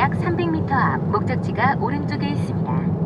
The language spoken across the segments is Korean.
약 300m 앞 목적지가 오른쪽에 있습니다.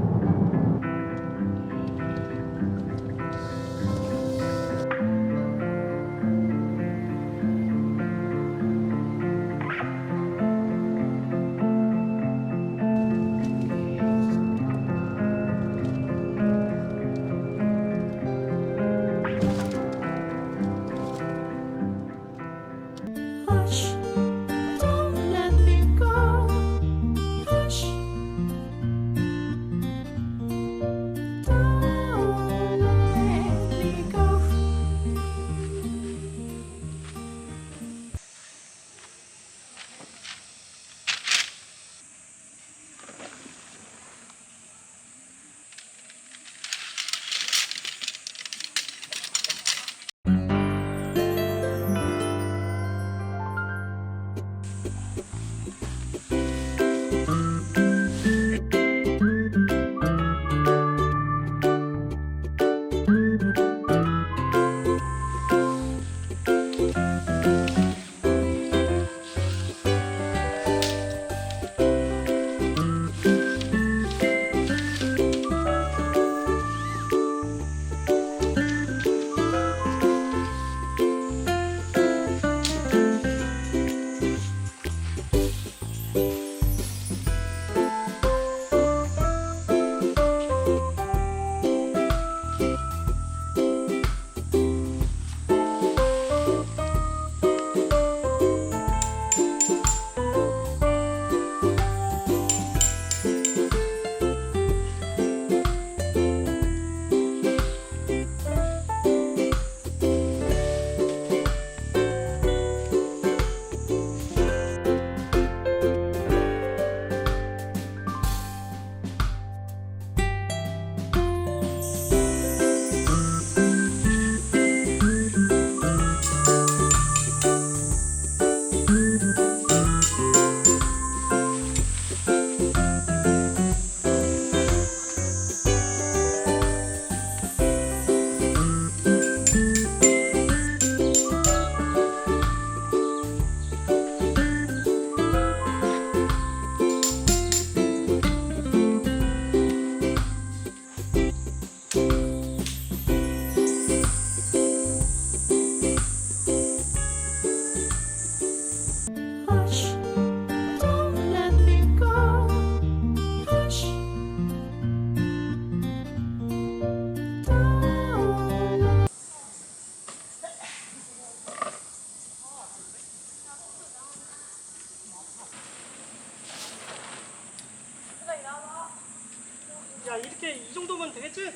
야, 이렇게 이 정도면 되겠지?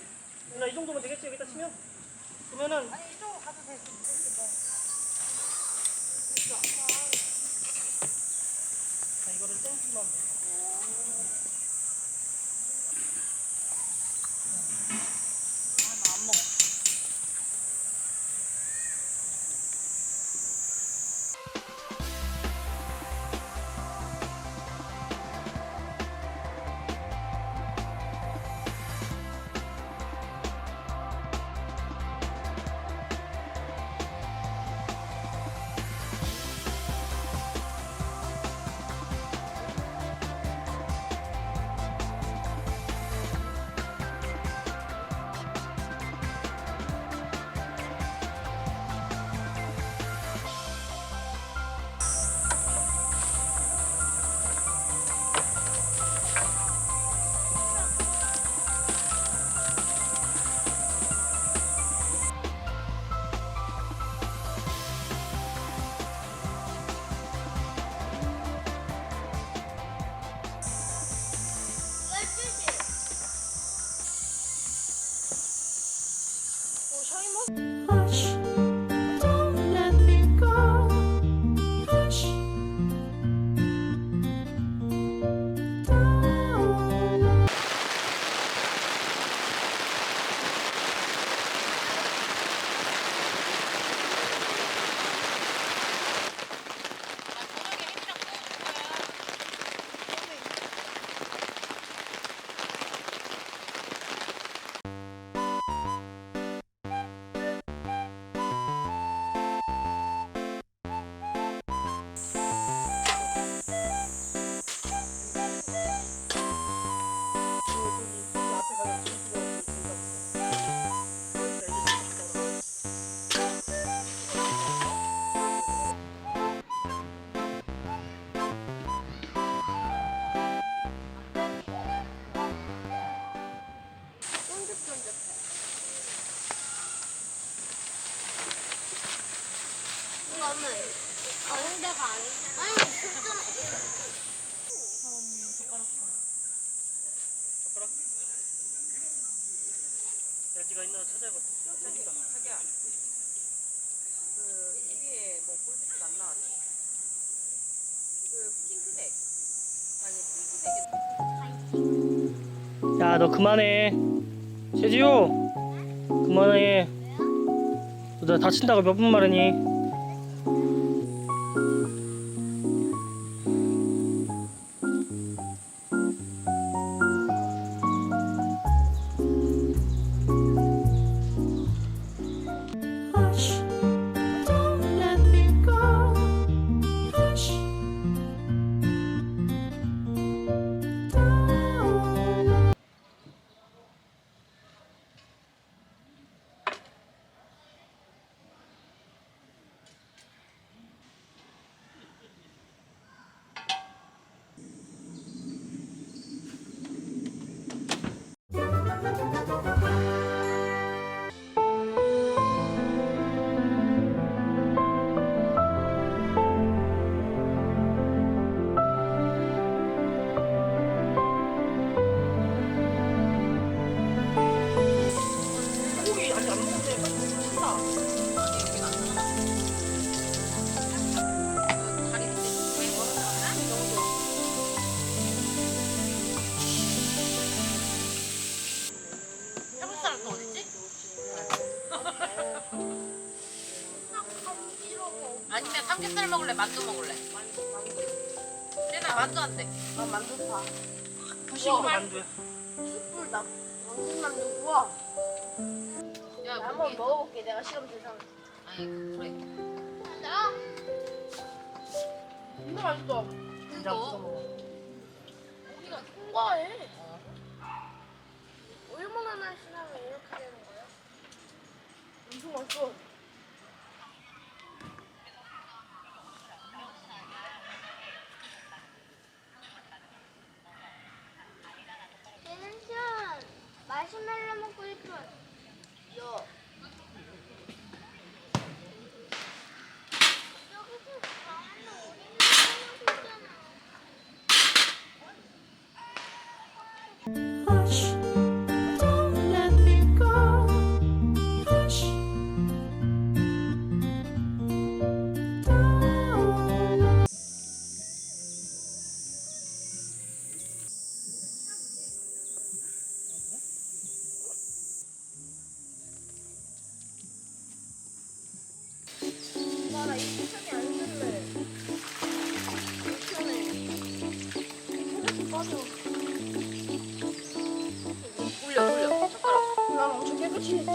누나 이 정도면 되겠지? 여기다 치면? 그러면은 아니 이쪽으로 가도 돼. 자, 이거를 땡기면 돼. 안 먹어. 네가 있나 찾아야겠다. 자기야. 그 TV에 뭐 꿀빛 안 나왔지? 그 핑크색. 아니 핑크색이. 야, 너 그만해. 세지호, 그만해. 너 다친다고 몇 번 말하니? 고기 아직 안 먹었는데 빨리 먹자. 다리 밑에 왜 걸어놨나? 이 정도. 해볼 사람 또 어딨지? 아니면 삼겹살 먹을래? 만두 먹을래? 그래 나 만두 안 돼. 아 만두 파. 후식으로 만두야. 숯불 나 왕국 만두 구워. 야 한번 고기. 먹어볼게. 내가 시험 대상. 아니 그래. 나. 진짜 맛있어. 진짜 이거. 찍어 먹어. 고기가 통과해. 얼마나 날씬하면 이렇게 되는 거야? 엄청 맛있어. 쟤는 마시멜로 먹고 싶어. 요. 여기서 가면 우리는 있잖아. 나 이 세상에 안 쓸래. 불편해. 이렇게 빠져. 돌려 젓가락. 난 엄청 깨끗이 했지.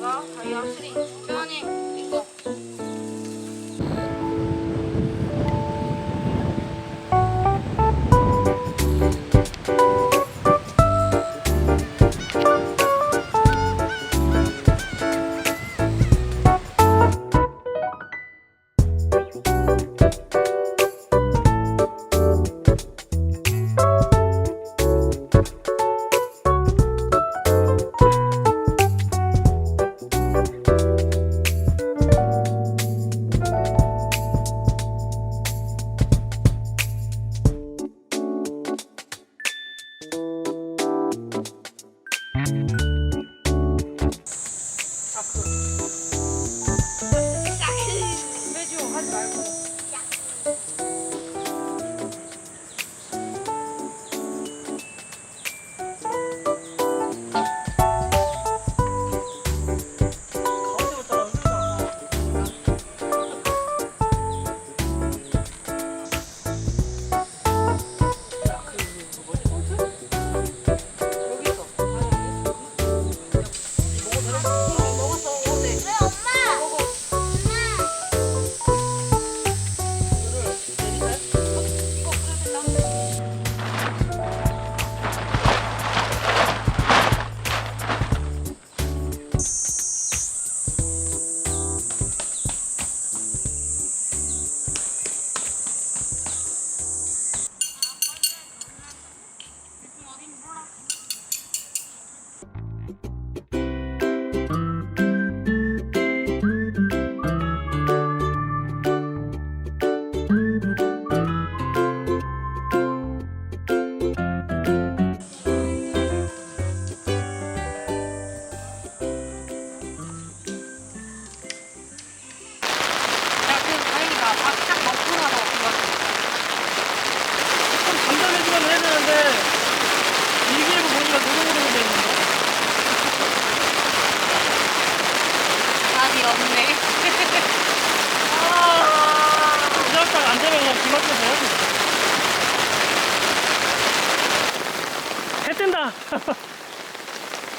봐봐 다이 확실히 시원해 이거.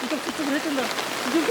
이쪽 저쪽으로 해준다. 우중캠